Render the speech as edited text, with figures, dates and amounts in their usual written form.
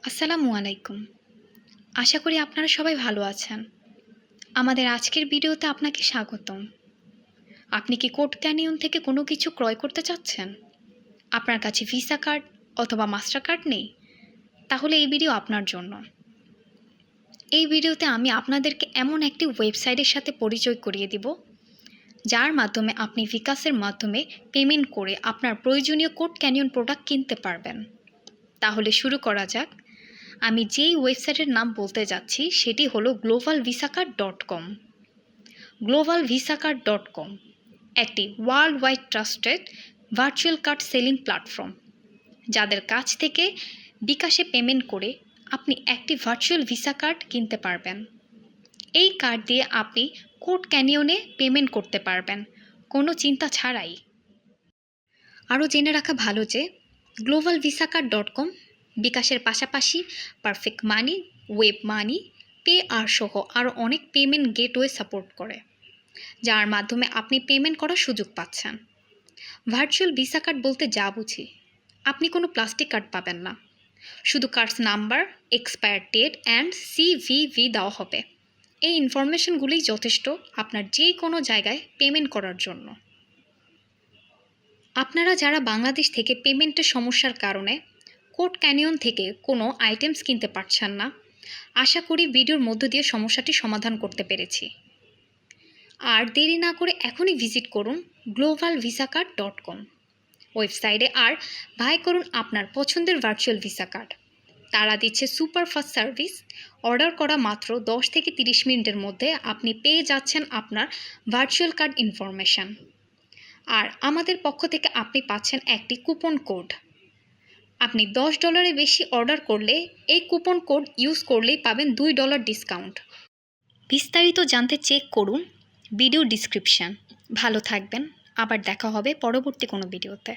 আসসালামু আলাইকুম। আশা করি আপনারা সবাই ভালো আছেন। আমাদের আজকের ভিডিওতে আপনাকে স্বাগতম। আপনি কি কোড ক্যানিয়ন থেকে কোনো কিছু ক্রয় করতে চাচ্ছেন? আপনার কাছে ভিসা কার্ড অথবা মাস্টার কার্ড নেই? তাহলে এই ভিডিও আপনার জন্য। এই ভিডিওতে আমি আপনাদেরকে এমন একটি ওয়েবসাইটের সাথে পরিচয় করিয়ে দিব, যার মাধ্যমে আপনি বিকাশের মাধ্যমে পেমেন্ট করে আপনার প্রয়োজনীয় কোড ক্যানিয়ন প্রোডাক্ট কিনতে পারবেন। তাহলে শুরু করা যাক। আমি যেই ওয়েবসাইটের নাম বলতে যাচ্ছি সেটি হলো globalvisacard.com। globalvisacard.com একটি world wide trusted virtual card selling platform, যাদের কাছ থেকে বিকাশে পেমেন্ট করে আপনি একটি ভার্চুয়াল ভিসা কার্ড কিনতে পারবেন। এই কার্ড দিয়ে আপনি কোড ক্যানিয়নে পেমেন্ট করতে পারবেন কোনো চিন্তা ছাড়াই। আরও জেনে রাখা ভালো যে globalvisacard.com বিকাশের পাশাপাশি পারফেক্ট মানি, ওয়েব মানি, পে আর সহ আরও অনেক পেমেন্ট গেটওয়ে সাপোর্ট করে, যার মাধ্যমে আপনি পেমেন্ট করার সুযোগ পাচ্ছেন। ভার্চুয়াল ভিসা কার্ড বলতে যা বুঝি, আপনি কোনো প্লাস্টিক কার্ড পাবেন না। শুধু cards number, expiry date and CVV দেওয়া হবে। এই ইনফরমেশনগুলোই যথেষ্ট আপনার যে কোনো জায়গায় পেমেন্ট করার জন্য। আপনারা যারা বাংলাদেশ থেকে পেমেন্টের সমস্যার কারণে কোড ক্যানিয়ন থেকে কোনো আইটেমস কিনতে পারছেন না, আশা করি ভিডিওর মধ্য দিয়ে সমস্যাটি সমাধান করতে পেরেছি। আর দেরি না করে এখনই ভিজিট করুন globalvisacard.com ওয়েবসাইটে আর বাই করুন আপনার পছন্দের ভার্চুয়াল ভিসা কার্ড। তারা দিচ্ছে সুপার ফাস্ট সার্ভিস। অর্ডার করা মাত্র 10 থেকে 30 মিনিটের মধ্যে আপনি পেয়ে যাচ্ছেন আপনার ভার্চুয়াল কার্ড ইনফরমেশন। আর আমাদের পক্ষ থেকে আপনি পাচ্ছেন একটি কুপন কোড। আপনি $10 বেশি অর্ডার করলে এই কুপন কোড ইউজ করলেই পাবেন $2 ডিসকাউন্ট। বিস্তারিত জানতে চেক করুন ভিডিও ডিসক্রিপশন। ভালো থাকবেন, আবার দেখা হবে পরবর্তী কোনো ভিডিওতে।